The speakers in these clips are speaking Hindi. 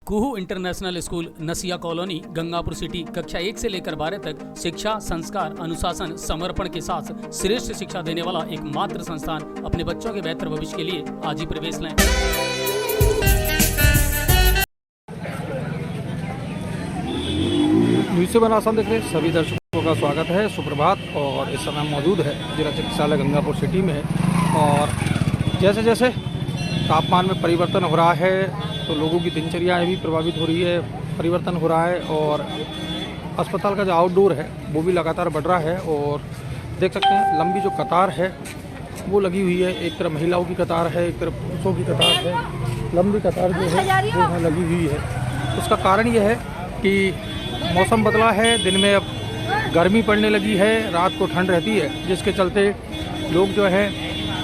कुहू इंटरनेशनल स्कूल नसिया कॉलोनी गंगापुर सिटी कक्षा 1 से लेकर 12 तक शिक्षा, संस्कार, अनुशासन, समर्पण के साथ श्रेष्ठ शिक्षा देने वाला एकमात्र संस्थान अपने बच्चों के बेहतर भविष्य के लिए आज ही प्रवेश लें। न्यूज़ से बना आसाम देख रहे सभी दर्शकों का स्वागत है। सुप्रभात। और इस समय मौजूद है जिला चिकित्सालय गंगापुर सिटी में। और जैसे जैसे तापमान में परिवर्तन हो रहा है तो लोगों की दिनचर्या भी प्रभावित हो रही है, परिवर्तन हो रहा है। और अस्पताल का जो आउटडोर है वो भी लगातार बढ़ रहा है। और देख सकते हैं लंबी जो कतार है वो लगी हुई है। एक तरफ महिलाओं की कतार है, एक तरफ पुरुषों की कतार है। लंबी कतार जो है वो यहाँ लगी हुई है। उसका कारण ये है कि मौसम बदला है। दिन में अब गर्मी पड़ने लगी है, रात को ठंड रहती है, जिसके चलते लोग जो है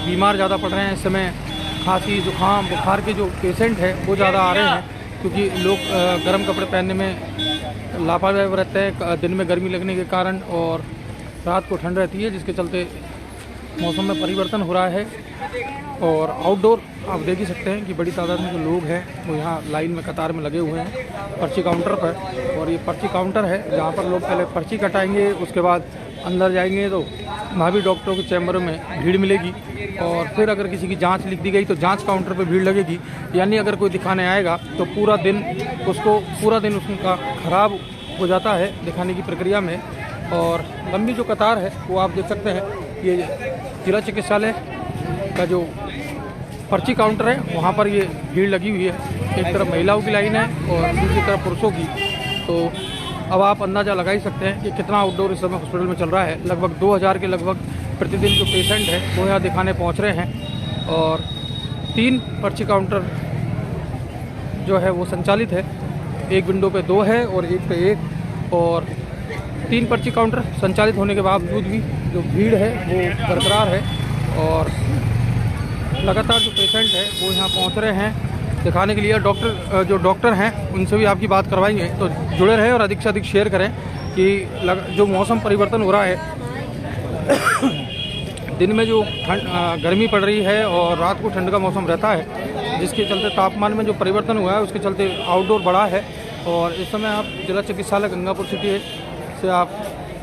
बीमार ज़्यादा पड़ रहे हैं। इस समय खांसी, जुकाम, बुखार के जो पेशेंट हैं वो ज़्यादा आ रहे हैं, क्योंकि लोग गर्म कपड़े पहनने में लापरवाह रहते हैं दिन में गर्मी लगने के कारण, और रात को ठंड रहती है, जिसके चलते मौसम में परिवर्तन हो रहा है। और आउटडोर आप देख ही सकते हैं कि बड़ी तादाद में जो लोग हैं वो यहाँ लाइन में कतार में लगे हुए हैं पर्ची काउंटर पर। और ये पर्ची काउंटर है जहाँ पर लोग पहले पर्ची कटाएंगे, उसके बाद अंदर जाएंगे तो वहाँ भी डॉक्टरों के चैम्बर में भीड़ मिलेगी। और फिर अगर किसी की जांच लिख दी गई तो जांच काउंटर पर भीड़ लगेगी। यानी अगर कोई दिखाने आएगा तो पूरा दिन उसका ख़राब हो जाता है दिखाने की प्रक्रिया में। और लंबी जो कतार है वो आप देख सकते हैं। ये जिला चिकित्सालय का जो पर्ची काउंटर है वहाँ पर ये भीड़ लगी हुई है। एक तरफ महिलाओं की लाइन है और दूसरी तरफ पुरुषों की। तो अब आप अंदाज़ा लगा ही सकते हैं कि कितना आउटडोर इस समय हॉस्पिटल में चल रहा है। लगभग 2000 के लगभग प्रतिदिन जो पेशेंट हैं वो यहाँ दिखाने पहुँच रहे हैं। और 3 पर्ची काउंटर जो है वो संचालित है। एक विंडो पे 2 है और एक पे 1। और 3 पर्ची काउंटर संचालित होने के बावजूद भी जो भीड़ है वो बरकरार है। और लगातार जो पेशेंट है वो यहाँ पहुँच रहे हैं दिखाने के लिए। जो डॉक्टर हैं उनसे भी आपकी बात करवाएंगे, तो जुड़े रहें और अधिक से अधिक शेयर करें कि जो मौसम परिवर्तन हो रहा है दिन में जो गर्मी पड़ रही है और रात को ठंड का मौसम रहता है, जिसके चलते तापमान में जो परिवर्तन हुआ है उसके चलते आउटडोर बढ़ा है। और इस समय आप जिला चिकित्सालय गंगापुर सिटी से आप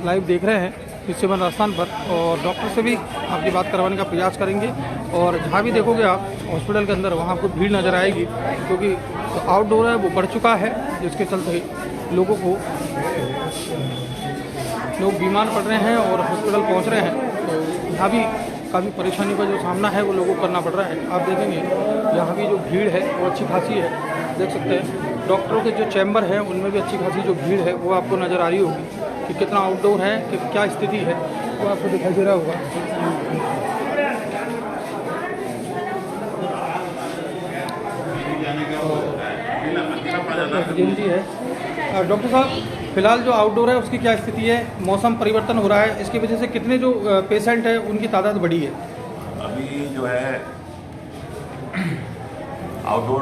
लाइव देख रहे हैं इससे बन राजस्थान पर। और डॉक्टर से भी आपकी बात करवाने का प्रयास करेंगे। और जहाँ भी देखोगे आप हॉस्पिटल के अंदर वहाँ आपको भीड़ नज़र आएगी, क्योंकि जो आउटडोर है वो बढ़ चुका है, जिसके चलते लोग बीमार पड़ रहे हैं और हॉस्पिटल पहुँच रहे हैं। तो यहाँ भी काफ़ी परेशानी का जो सामना है वो लोगों को करना पड़ रहा है। आप देखेंगे यहाँ की जो भीड़ है वो अच्छी खासी है, देख सकते हैं। डॉक्टरों के जो चैम्बर हैं उनमें भी अच्छी खासी जो भीड़ है वो आपको नज़र आ रही होगी कि कितना आउटडोर है, कि क्या स्थिति है वो आपको दिखाई दे रहा होगा। जी है डॉक्टर साहब, फिलहाल जो आउटडोर है उसकी क्या स्थिति है? मौसम परिवर्तन हो रहा है, इसकी वजह से कितने जो पेशेंट हैं उनकी तादाद बढ़ी है? अभी जो है आउटडोर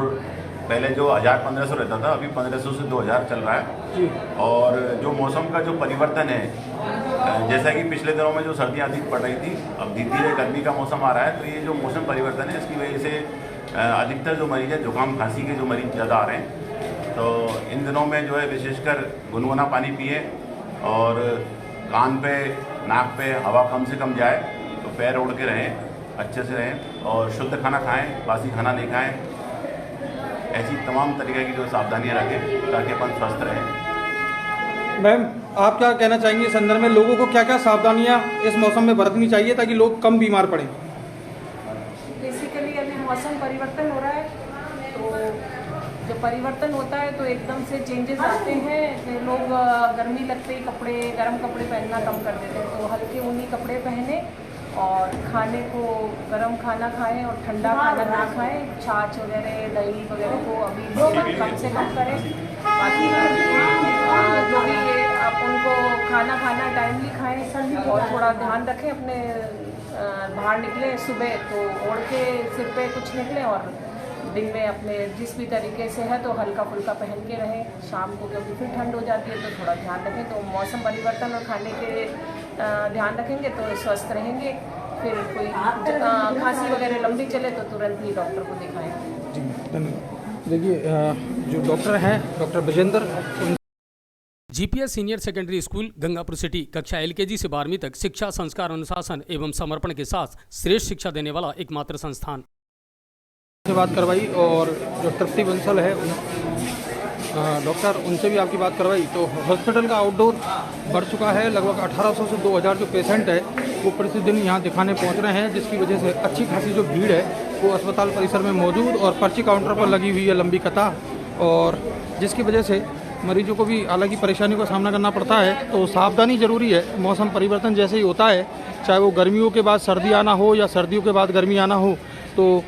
पहले जो 1000-1500 रहता था, अभी 1500 से 2000 चल रहा है जी। और जो मौसम का जो परिवर्तन है, जैसा कि पिछले दिनों में जो सर्दियाँ अधिक पड़ रही थी, अब धीरे धीरे गर्मी का मौसम आ रहा है, तो ये जो मौसम परिवर्तन है इसकी वजह से अधिकतर जो मरीज है जुकाम खांसी के जो मरीज ज़्यादा आ रहे हैं। तो इन दिनों में जो है विशेषकर गुनगुना पानी पिए और कान पे नाक पे हवा कम से कम जाए, तो पैर ओढ़ के रहें, अच्छे से रहें और शुद्ध खाना खाएं, बासी खाना नहीं खाएं। ऐसी तमाम तरीके की जो सावधानियां रखें ताकि अपन स्वस्थ रहें। मैम, आप क्या कहना चाहेंगे इस संदर्भ में? लोगों को क्या क्या सावधानियां इस मौसम में बरतनी चाहिए ताकि लोग कम बीमार पड़ें? बेसिकली अभी मौसम परिवर्तन हो रहा है, तो जब परिवर्तन होता है तो एकदम से चेंजेस आते हैं। तो लोग गर्मी लगते ही गर्म कपड़े पहनना कम कर देते हैं, तो हल्के ऊनी कपड़े पहने और खाने को गर्म खाना खाएं और ठंडा खाना ना खाएं। छाछ वगैरह, दही वगैरह को अभी कम से कम करें। बाकी जो भी ये आप उनको खाना टाइमली खाएं और थोड़ा ध्यान रखें अपने बाहर निकले सुबह तो ओढ़ के सिर पे कुछ निकले, और दिन में अपने जिस भी तरीके से है तो हल्का फुल्का पहन के रहें। शाम को क्योंकि फिर ठंड हो जाती है तो थोड़ा ध्यान रखें। तो मौसम परिवर्तन और खाने के ध्यान रखेंगे तो स्वस्थ रहेंगे। फिर कोई खांसी वगैरह लंबी चले तो तुरंत ही डॉक्टर को दिखाएं। जी, धन्यवाद। देखिए जो डॉक्टर हैं doctor Vijendra, GPS senior secondary school Gangapur city कक्षा एलकेजी से 12वीं तक शिक्षा, संस्कार, अनुशासन एवं समर्पण के साथ श्रेष्ठ शिक्षा देने वाला एकमात्र संस्थान से बात करवाई, और जो तृप्ति बंसल है डॉक्टर, उनसे भी आपकी बात करवाई। तो हॉस्पिटल का आउटडोर बढ़ चुका है, लगभग 1800 से 2000 जो पेशेंट है वो प्रतिदिन यहाँ दिखाने पहुँच रहे हैं, जिसकी वजह से अच्छी खासी जो भीड़ है वो अस्पताल परिसर में मौजूद और पर्ची काउंटर पर लगी हुई है लंबी कतार, और जिसकी वजह से मरीजों को भी अलग ही परेशानी का सामना करना पड़ता है। तो सावधानी ज़रूरी है, मौसम परिवर्तन जैसे ही होता है, चाहे वो गर्मियों के बाद सर्दी आना हो या सर्दियों के बाद गर्मी आना हो, तो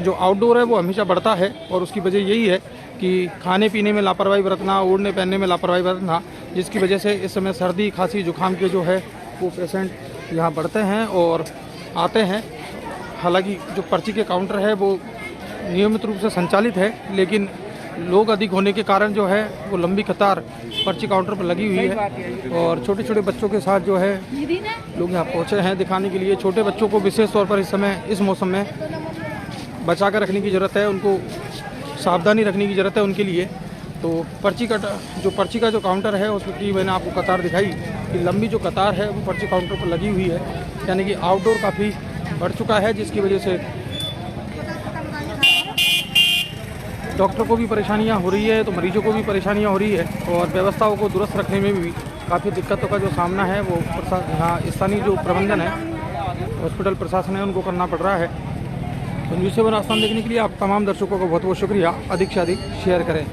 जो आउटडोर है वो हमेशा बढ़ता है, और उसकी वजह यही है कि खाने पीने में लापरवाही बरतना, ओढ़ने पहनने में लापरवाही बरतना, जिसकी वजह से इस समय सर्दी खांसी जुकाम के जो है वो पेशेंट यहाँ बढ़ते हैं और आते हैं। हालांकि जो पर्ची के काउंटर है वो नियमित रूप से संचालित है, लेकिन लोग अधिक होने के कारण जो है वो लंबी कतार पर्ची काउंटर पर लगी हुई है, और छोटे छोटे बच्चों के साथ जो है लोग यहाँ पहुँचे हैं दिखाने के लिए। छोटे बच्चों को विशेष तौर पर इस समय इस मौसम में बचा कर रखने की ज़रूरत है, उनको सावधानी रखने की ज़रूरत है उनके लिए। तो पर्ची का जो काउंटर है उसकी मैंने आपको कतार दिखाई कि लंबी जो कतार है वो पर्ची काउंटर पर लगी हुई है, यानी कि आउटडोर काफ़ी बढ़ चुका है, जिसकी वजह से डॉक्टर को भी परेशानियां हो रही है, तो मरीजों को भी परेशानियां हो रही है, और व्यवस्थाओं को दुरुस्त रखने में भी काफ़ी दिक्कतों का जो सामना है वो यहाँ स्थानीय जो प्रबंधन है, हॉस्पिटल प्रशासन है, उनको करना पड़ रहा है। तो न्यूज़ 7 आस्थान देखने के लिए आप तमाम दर्शकों का बहुत बहुत शुक्रिया। अधिक से अधिक शेयर करें।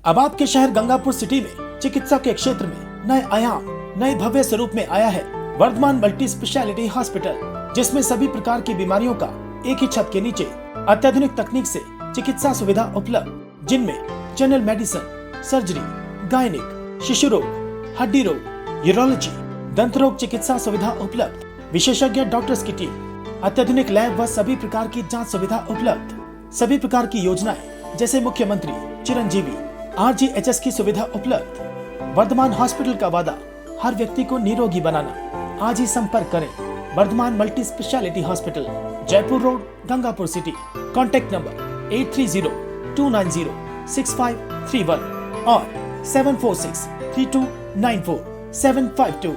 अब आपके शहर गंगापुर सिटी में चिकित्सा के क्षेत्र में नए आयाम, नए भव्य स्वरूप में आया है वर्धमान मल्टी स्पेशलिटी हॉस्पिटल, जिसमें सभी प्रकार की बीमारियों का एक ही छत के नीचे अत्याधुनिक तकनीक से चिकित्सा सुविधा उपलब्ध, जिनमें जनरल मेडिसिन, सर्जरी, गायनिक, शिशु रोग, हड्डी रोग, यूरोलॉजी, दंत रोग चिकित्सा सुविधा उपलब्ध, विशेषज्ञ डॉक्टर्स की टीम, अत्याधुनिक लैब व सभी प्रकार की जांच सुविधा उपलब्ध, सभी प्रकार की योजनाएं जैसे मुख्यमंत्री चिरंजीवी RGHS की सुविधा उपलब्ध। वर्धमान हॉस्पिटल का वादा हर व्यक्ति को निरोगी बनाना। आज ही संपर्क करें Vardhman multi speciality hospital, Jaipur road, Gangapur city. Contact number 8302906531 और 7463294752।